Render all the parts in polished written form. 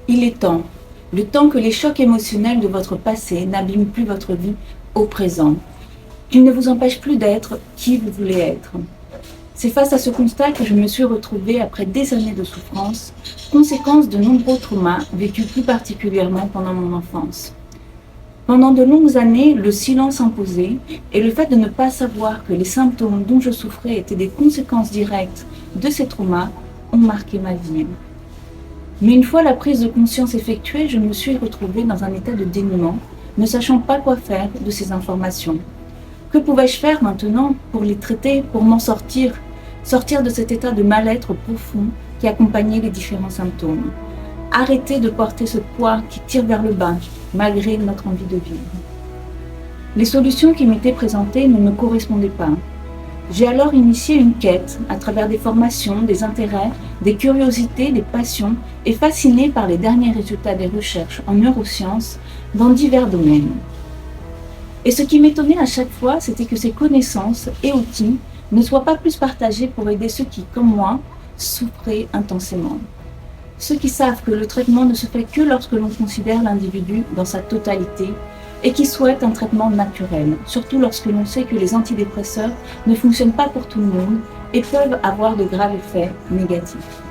Il est temps, le temps que les chocs émotionnels de votre passé n'abîment plus votre vie au présent, qu'ils ne vous empêchent plus d'être qui vous voulez être. C'est face à ce constat que je me suis retrouvée après des années de souffrance, conséquence de nombreux traumas vécus plus particulièrement pendant mon enfance. Pendant de longues années, le silence imposé et le fait de ne pas savoir que les symptômes dont je souffrais étaient des conséquences directes de ces traumas ont marqué ma vie. Mais une fois la prise de conscience effectuée, je me suis retrouvée dans un état de dénuement, ne sachant pas quoi faire de ces informations. Que pouvais-je faire maintenant pour les traiter, pour m'en sortir de cet état de mal-être profond qui accompagnait les différents symptômes? Arrêter de porter ce poids qui tire vers le bas, malgré notre envie de vivre. Les solutions qui m'étaient présentées ne me correspondaient pas. J'ai alors initié une quête à travers des formations, des intérêts, des curiosités, des passions et fascinée par les derniers résultats des recherches en neurosciences dans divers domaines. Et ce qui m'étonnait à chaque fois, c'était que ces connaissances et outils ne soient pas plus partagés pour aider ceux qui, comme moi, souffraient intensément. Ceux qui savent que le traitement ne se fait que lorsque l'on considère l'individu dans sa totalité et qui souhaitent un traitement naturel, surtout lorsque l'on sait que les antidépresseurs ne fonctionnent pas pour tout le monde et peuvent avoir de graves effets négatifs.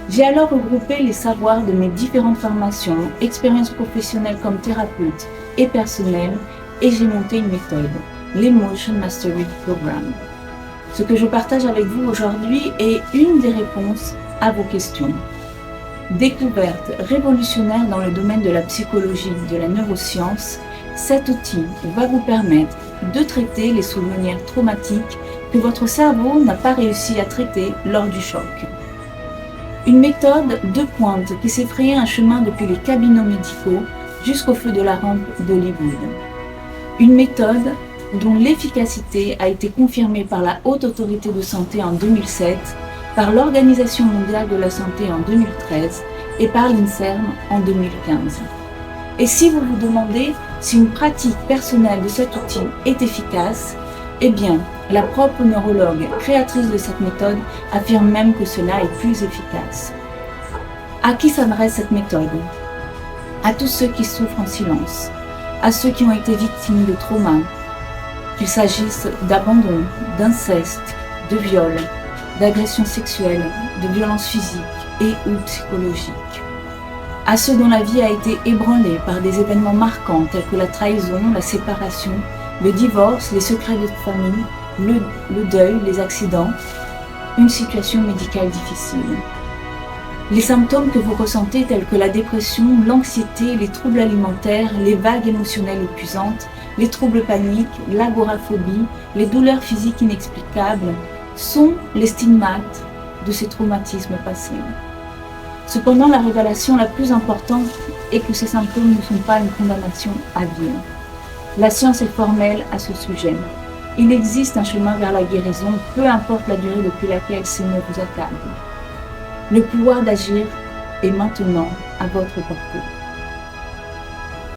J'ai alors regroupé les savoirs de mes différentes formations, expériences professionnelles comme thérapeute et personnelle, et j'ai monté une méthode, l'Emotion Mastery Program. Ce que je partage avec vous aujourd'hui est une des réponses à vos questions. Découverte révolutionnaire dans le domaine de la psychologie, de la neuroscience, cet outil va vous permettre de traiter les souvenirs traumatiques que votre cerveau n'a pas réussi à traiter lors du choc. Une méthode de pointe qui s'est frayé un chemin depuis les cabinets médicaux jusqu'au feu de la rampe d'Hollywood. Une méthode dont l'efficacité a été confirmée par la Haute Autorité de Santé en 2007, par l'Organisation mondiale de la santé en 2013 et par l'INSERM en 2015. Et si vous vous demandez si une pratique personnelle de cet outil est efficace, eh bien, la propre neurologue créatrice de cette méthode affirme même que cela est plus efficace. À qui s'adresse cette méthode? À tous ceux qui souffrent en silence, à ceux qui ont été victimes de traumas, qu'il s'agisse d'abandon, d'inceste, de viol, d'agressions sexuelles, de violences physiques et ou psychologiques. À ceux dont la vie a été ébranlée par des événements marquants tels que la trahison, la séparation, le divorce, les secrets de famille, le deuil, les accidents, une situation médicale difficile. Les symptômes que vous ressentez tels que la dépression, l'anxiété, les troubles alimentaires, les vagues émotionnelles épuisantes, les troubles paniques, l'agoraphobie, les douleurs physiques inexplicables, sont les stigmates de ces traumatismes passés. Cependant, la révélation la plus importante est que ces symptômes ne sont pas une condamnation à vie. La science est formelle à ce sujet. Il existe un chemin vers la guérison, peu importe la durée depuis laquelle ces maux vous accablent. Le pouvoir d'agir est maintenant à votre portée.